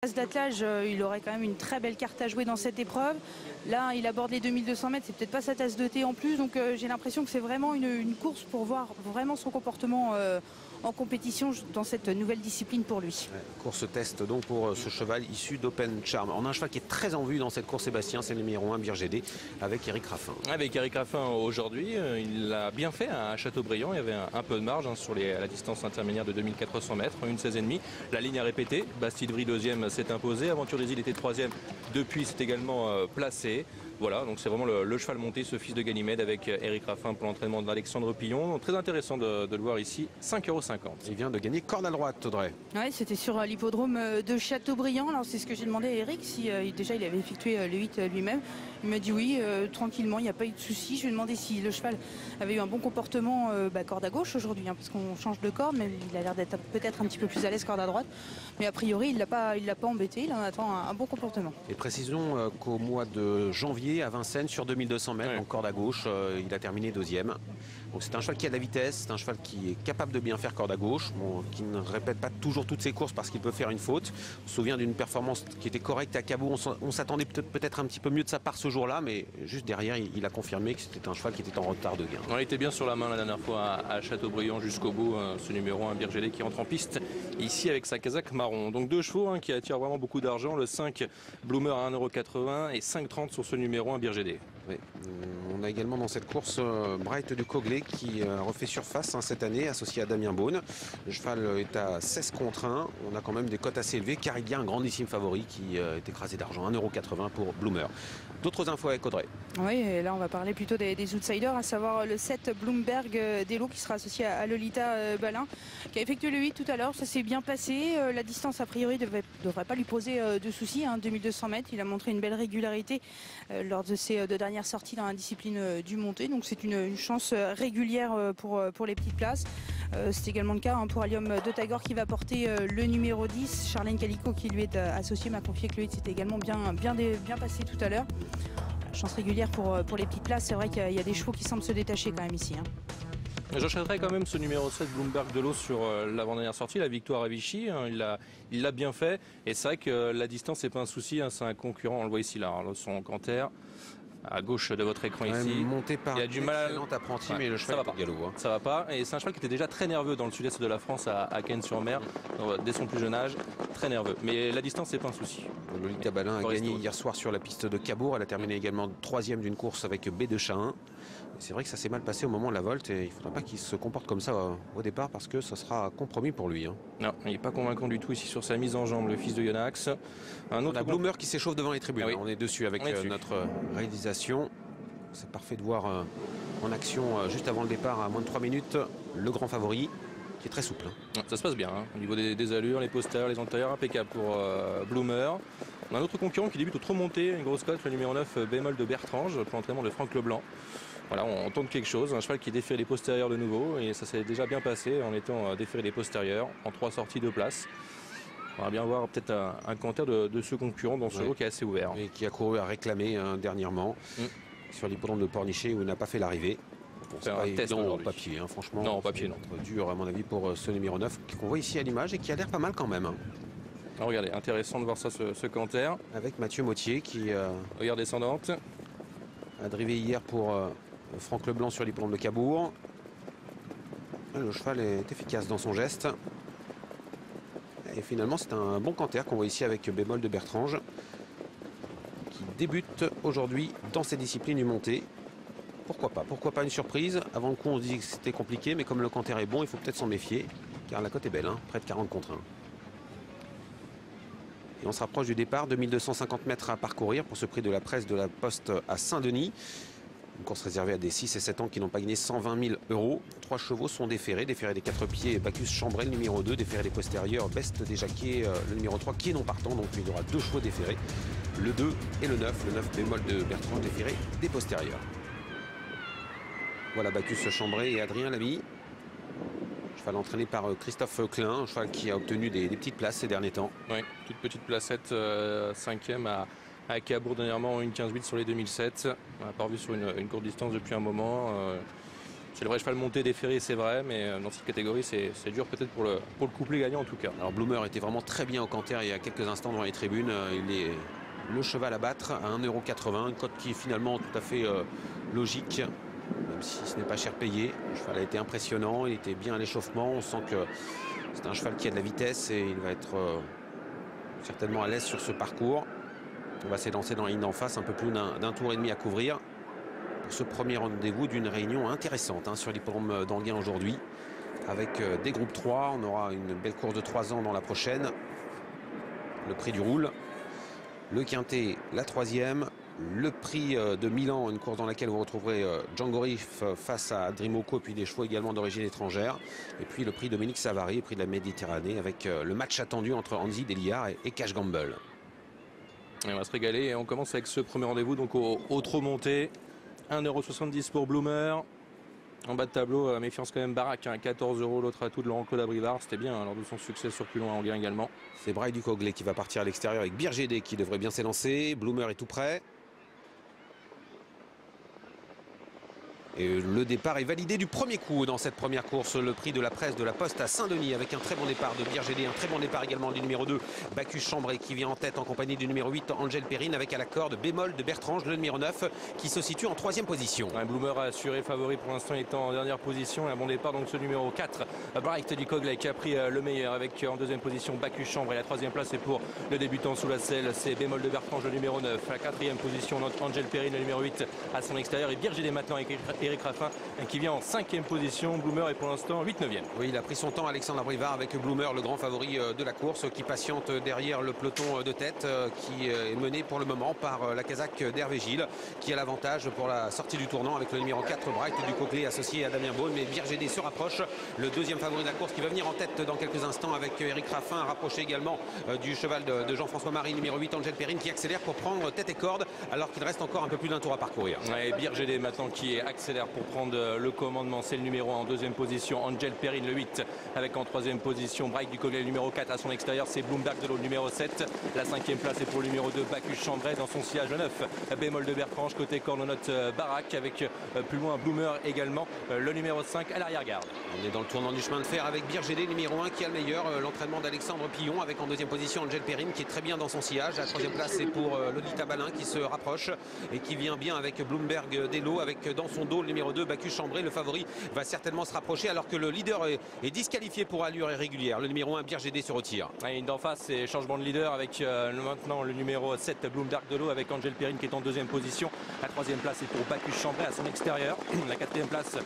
D'attelage, il aurait quand même une très belle carte à jouer dans cette épreuve. Là, il aborde les 2200 mètres, c'est peut-être pas sa tasse de thé en plus, donc j'ai l'impression que c'est vraiment une course pour voir vraiment son comportement en compétition dans cette nouvelle discipline pour lui. Ouais, course test donc pour ce cheval issu d'Open Charm. On a un cheval qui est très en vue dans cette course, Sébastien, c'est le numéro 1 Birgédé avec Eric Raffin. Avec Eric Raffin aujourd'hui, il a bien fait à Châteaubriand, il y avait un peu de marge sur la distance intermédiaire de 2400 mètres, une 16,5. La ligne a répété, Bastille-Vry deuxième s'est imposé, Aventure des Îles était troisième, depuis c'est également placé. Voilà, donc c'est vraiment le cheval monté, ce fils de Ganymède avec Eric Raffin pour l'entraînement d'Alexandre Pillon. Très intéressant de le voir ici, 5,50 €. Il vient de gagner corde à droite, Audrey. Oui, c'était sur l'hippodrome de Châteaubriand. Alors c'est ce que j'ai demandé à Eric, si déjà il avait effectué le 8 lui-même. Il m'a dit oui, tranquillement, il n'y a pas eu de souci. Je lui ai demandé si le cheval avait eu un bon comportement corde à gauche aujourd'hui, parce qu'on change de corde, mais il a l'air d'être peut-être un petit peu plus à l'aise corde à droite. Mais a priori, il l'a pas embêté, il en attend un bon comportement. Et précisons qu'au mois de janvier, à Vincennes, sur 2200 mètres, en corde à gauche, il a terminé deuxième. Donc c'est un cheval qui a de la vitesse, c'est un cheval qui est capable de bien faire corde à gauche, qui ne répète pas toujours toutes ses courses parce qu'il peut faire une faute. On se souvient d'une performance qui était correcte à Cabourg, on s'attendait peut-être un petit peu mieux de sa part ce jour-là, mais juste derrière, il a confirmé que c'était un cheval qui était en retard de gain. On était bien sur la main la dernière fois à Châteaubriand jusqu'au bout, ce numéro 1 Birgédé qui rentre en piste ici avec sa casaque marron. Donc deux chevaux qui attirent vraiment beaucoup d'argent, le 5 Bloomer à 1,80 € et 5,30 € sur ce numéro 1 Birgédé. Oui. On a également dans cette course Bright du Cogley qui refait surface cette année, associé à Damien Beaune. Le cheval est à 16 contre 1. On a quand même des cotes assez élevées car il y a un grandissime favori qui est écrasé d'argent, 1,80 € pour Bloomer. D'autres infos avec Audrey. Oui, et là on va parler plutôt des outsiders, à savoir le 7 Bloomberg d'Elo qui sera associé à Lolita Balin, qui a effectué le 8 tout à l'heure. Ça s'est bien passé. La distance a priori ne devrait pas lui poser de soucis. 2200 mètres, il a montré une belle régularité lors de ses deux dernières sorties dans la discipline du monté. Donc c'est une chance régulière pour les petites places. C'est également le cas pour Allium de Tagore qui va porter le numéro 10. Charlène Calico qui lui est associée m'a confié que le 8 s'était également bien passé tout à l'heure. Chance régulière pour les petites places. C'est vrai qu'il y a des chevaux qui semblent se détacher quand même ici. J'achèterais quand même ce numéro 7 Bloomberg de l'eau sur l'avant-dernière sortie, la victoire à Vichy. Il l'a bien fait. Et c'est vrai que la distance, c'est pas un souci. C'est un concurrent. On le voit ici, là, son canter. À gauche de votre écran ici. Monté par il a du mal. Apprenti, mais le cheval ça va pas. Galop. Ça va pas. Et c'est un cheval qui était déjà très nerveux dans le sud-est de la France, à Cannes-sur-Mer, dès son plus jeune âge. Très nerveux. Mais la distance, c'est pas un souci. Lolita Balin a gagné hier soir sur la piste de Cabourg. Elle a terminé également troisième d'une course avec B de Chahin. C'est vrai que ça s'est mal passé au moment de la volte et il ne faudra pas qu'il se comporte comme ça au départ parce que ça sera compromis pour lui. Non, il n'est pas convaincant du tout ici sur sa mise en jambe, le fils de Yonax. Un autre Bloomer qui s'échauffe devant les tribunes. Ah oui. On est dessus avec notre réalisation. C'est parfait de voir en action juste avant le départ à moins de 3 minutes le grand favori qui est très souple. Ça se passe bien au niveau des allures, les postérieurs, les antérieurs, impeccable pour Bloomer. On a un autre concurrent qui débute au trop monté, une grosse cote, le numéro 9 Bémol de Bertrange pour l'entraînement de Franck Leblanc. Voilà, on tente quelque chose, un cheval qui défait les postérieurs de nouveau et ça s'est déjà bien passé en étant déféré les postérieurs en 3 sorties de place. On va bien voir peut-être un canter de ce concurrent dans ce lot qui est assez ouvert. Et qui a couru à réclamer dernièrement sur l'hippodrome de Pornichet où il n'a pas fait l'arrivée. Bon, c'est pas évident au papier, franchement. Non, au papier, non. Dur à mon avis pour ce numéro 9 qu'on voit ici à l'image et qui a l'air pas mal quand même. Alors, regardez, intéressant de voir ça, ce canter. Avec Mathieu Mottier qui Regard descendante. a drivé hier pour Franck Leblanc sur l'hippodrome de Cabourg. Le cheval est efficace dans son geste. Et finalement, c'est un bon canter qu'on voit ici avec Bémol de Bertrange qui débute aujourd'hui dans ces disciplines du monté. Pourquoi pas une surprise. Avant le coup, on se dit que c'était compliqué, mais comme le canter est bon, il faut peut-être s'en méfier, car la cote est belle, près de 40 contre 1. Et on se rapproche du départ, 2250 mètres à parcourir pour ce prix de la presse de la Poste à Saint-Denis. Une course réservée à des 6 et 7 ans qui n'ont pas gagné 120 000 €. 3 chevaux sont déférés des 4 pieds, Bacchus Chambray, le numéro 2, déféré des postérieurs, Best des Jacquiers, le numéro 3, qui est non partant, donc il y aura 2 chevaux déférés, le 2 et le 9 Bémol de Bertrand déféré des postérieurs. Voilà Bacchus Chambray et Adrien Lamy. Cheval entraîné par Christophe Klein, un cheval qui a obtenu des petites places ces derniers temps. Oui, toute petite placette, 5e à Cabourg dernièrement, une 15-8 sur les 2007. On n'a pas revu sur une courte distance depuis un moment. C'est le vrai cheval monté déféré, c'est vrai, mais dans cette catégorie, c'est dur peut-être pour le couplet gagnant en tout cas. Alors Bloomer était vraiment très bien au canter il y a quelques instants dans les tribunes. Il est le cheval à battre à 1,80 €, une cote qui est finalement tout à fait logique, même si ce n'est pas cher payé. Le cheval a été impressionnant, il était bien à l'échauffement. On sent que c'est un cheval qui a de la vitesse et il va être certainement à l'aise sur ce parcours. On va s'élancer dans la ligne d'en face, un peu plus d'un tour et demi à couvrir pour ce premier rendez-vous d'une réunion intéressante sur l'hippodrome d'Anguin aujourd'hui. Avec des groupes 3, on aura une belle course de 3 ans dans la prochaine. Le prix du Roule, le Quintet, la 3e, le prix de Milan, une course dans laquelle vous retrouverez Django Riff face à Dreamoko, puis des chevaux également d'origine étrangère. Et puis le prix Dominique Savary, prix de la Méditerranée, avec le match attendu entre Anzi Delia et Cash Gamble. Et on va se régaler et on commence avec ce premier rendez-vous donc au trot monté. 1,70 € pour Bloomer. En bas de tableau, méfiance quand même Baraque, 14 €, l'autre atout de Laurent-Claude Abrivard. C'était bien lors de son succès sur Culon à Anguin également. C'est Braille du Cogley qui va partir à l'extérieur avec Birgédé qui devrait bien s'élancer. Bloomer est tout prêt. Et le départ est validé du premier coup dans cette première course. Le prix de la presse de la Poste à Saint-Denis avec un très bon départ de Birgédé. Un très bon départ également du numéro 2, Bacchus Chambré, qui vient en tête en compagnie du numéro 8, Angel Perrine, avec à la corde Bémol de Bertrange, le numéro 9, qui se situe en 3e position. Un Bloomer assuré favori pour l'instant étant en dernière position. Et un bon départ donc ce numéro 4, Bright du Cogley, qui a pris le meilleur avec en 2e position Bacchus Chambré. La 3e place est pour le débutant sous la selle, c'est Bémol de Bertrange, le numéro 9. La 4e position, notre Angel Perrine, le numéro 8 à son extérieur. Et Birgédé maintenant avec Eric Raffin, qui vient en 5e position. Bloomer est pour l'instant 8-9e. Oui, il a pris son temps, Alexandre Abrivard, avec Bloomer, le grand favori de la course, qui patiente derrière le peloton de tête, qui est mené pour le moment par la Kazakh d'Hervé Gilles, qui a l'avantage pour la sortie du tournant avec le numéro 4, Bright du Cogley, associé à Damien Beaune. Mais Birgédé se rapproche, le 2e favori de la course, qui va venir en tête dans quelques instants avec Eric Raffin, rapproché également du cheval de Jean-François Marie, numéro 8, Angel Perrine, qui accélère pour prendre tête et corde, alors qu'il reste encore un peu plus d'un tour à parcourir. Et Birgédé maintenant qui accélère pour prendre le commandement, c'est le numéro 1 en 2e position, Angel Perrine, le 8, avec en 3e position Bright du Cogley, le numéro 4 à son extérieur, c'est Bloomberg de l'eau, le numéro 7. La 5e place est pour le numéro 2, Bacchus Chambray, dans son sillage 9, Bémol de Bertrange, côté cornonote Baraque, avec plus loin Bloomer également, le numéro 5 à l'arrière-garde. On est dans le tournant du chemin de fer avec Birgédé, numéro 1, qui a le meilleur, l'entraînement d'Alexandre Pillon, avec en 2e position Angel Perrine, qui est très bien dans son sillage. La 3e place est pour Lolita Balin, qui se rapproche et qui vient bien avec Bloomberg d'Elo, avec dans son dos le numéro 2, Bacchus Chambray. Le favori va certainement se rapprocher, alors que le leader est disqualifié pour allure irrégulière. Le numéro 1, Birgédé, se retire. Et d'en face, c'est changement de leader avec maintenant le numéro 7, Bloomberg de l'eau, avec Angel Perrine qui est en 2e position. La 3e place est pour Bacchus Chambray à son extérieur. La 4e place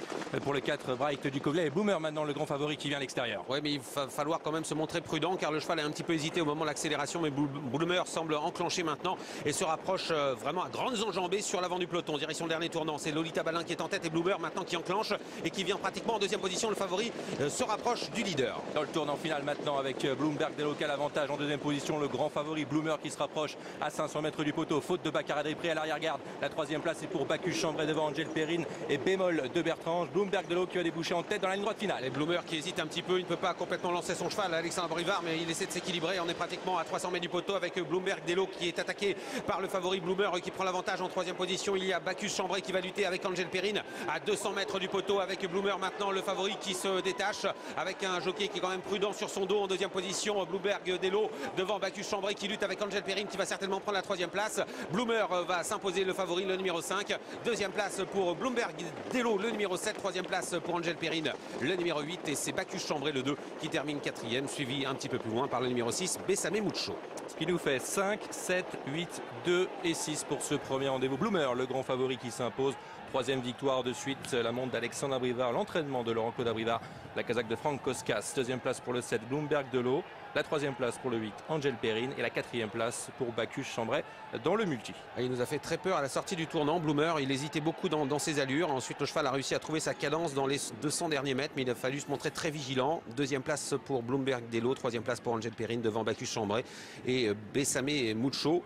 pour le 4, Bright du Cogley. Et Bloomer maintenant le grand favori qui vient à l'extérieur. Oui, mais il va falloir quand même se montrer prudent, car le cheval a un petit peu hésité au moment de l'accélération, mais Bloomer semble enclencher maintenant et se rapproche vraiment à grandes enjambées sur l'avant du peloton. Direction le dernier tournant, c'est Lolita Balin qui est en tête et Bloomer maintenant qui enclenche et qui vient pratiquement en 2e position. Le favori se rapproche du leader. Dans le tournant final maintenant avec Bloomberg des locales, avantage en 2e position, le grand favori Bloomer qui se rapproche à 500 mètres du poteau, faute de Baccarat Dripri à l'arrière-garde. La 3e place est pour Bacchus Chambray devant Angel Perrine et Bémol de Bertrange. Bloomberg de l'eau qui va déboucher en tête dans la ligne droite finale. Et Bloomer qui hésite un petit peu, il ne peut pas complètement lancer son cheval, Alexandre Abrivard, mais il essaie de s'équilibrer. On est pratiquement à 300 mètres du poteau avec Bloomberg d'Elo qui est attaqué par le favori Bloomer qui prend l'avantage en 3e position. Il y a Bacchus Chambray qui va lutter avec Angel Perrine à 200 mètres du poteau avec Bloomer maintenant le favori qui se détache avec un jockey qui est quand même prudent sur son dos en 2e position. Bloomberg d'Elo devant Bacchus Chambray qui lutte avec Angel Perrine qui va certainement prendre la 3e place. Bloomer va s'imposer, le favori, le numéro 5. 2e place pour Bloomberg d'Elo, le numéro 7. 3e place pour Angel Perrine, le numéro 8. Et c'est Bacchus Chambray, le 2, qui termine 4e, suivi un petit peu plus loin par le numéro 6, Bessamé Mucho. Ce qui nous fait 5, 7, 8, 2 et 6 pour ce premier rendez-vous. Bloomer, le grand favori qui s'impose. 3e victoire de suite, la montre d'Alexandre Abrivard, l'entraînement de Laurent-Claude Abrivard, la Kazakh de Franck Koskas. 2e place pour le 7, Bloomberg de l'eau. La 3e place pour le 8, Angel Perrine. Et la 4e place pour Bacchus Chambray dans le multi. Il nous a fait très peur à la sortie du tournant, Bloomer. Il hésitait beaucoup dans ses allures. Ensuite, le cheval a réussi à trouver sa cadence dans les 200 derniers mètres, mais il a fallu se montrer très vigilant. 2e place pour Bloomberg d'Elo, 3e place pour Angel Perrine devant Bacchus Chambray et Bessamé Mucho.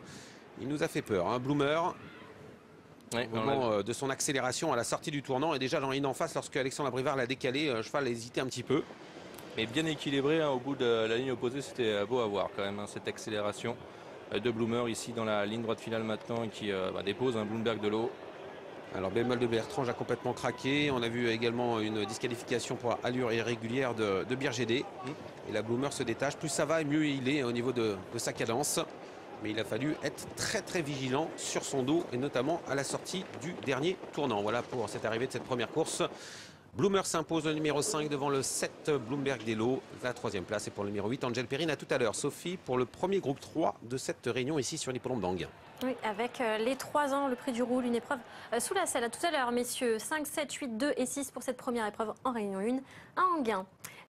Il nous a fait peur, Bloomer. Ouais, au moment de son accélération à la sortie du tournant et déjà dans la ligne en face, lorsque Alexandre Abrivard l'a décalé, le cheval a hésité un petit peu. Mais bien équilibré au bout de la ligne opposée, c'était beau à voir quand même, cette accélération de Bloomer ici dans la ligne droite finale maintenant qui dépose un Bloomberg de l'eau. Alors Bémol de Bertrange a complètement craqué. On a vu également une disqualification pour allure irrégulière de Birgédé. Et la Bloomer se détache. Plus ça va et mieux il est au niveau de sa cadence. Mais il a fallu être très très vigilant sur son dos et notamment à la sortie du dernier tournant. Voilà pour cette arrivée de cette première course. Bloomer s'impose le numéro 5 devant le 7 Bloomberg d'Elo. La troisième place est pour le numéro 8 Angel Perrine. À tout à l'heure Sophie pour le premier groupe 3 de cette réunion ici sur l'hippodrome d'Angers. Oui, avec les 3 ans, le prix du roule, une épreuve sous la selle. À tout à l'heure messieurs, 5, 7, 8, 2 et 6 pour cette première épreuve en réunion 1 à Anguin.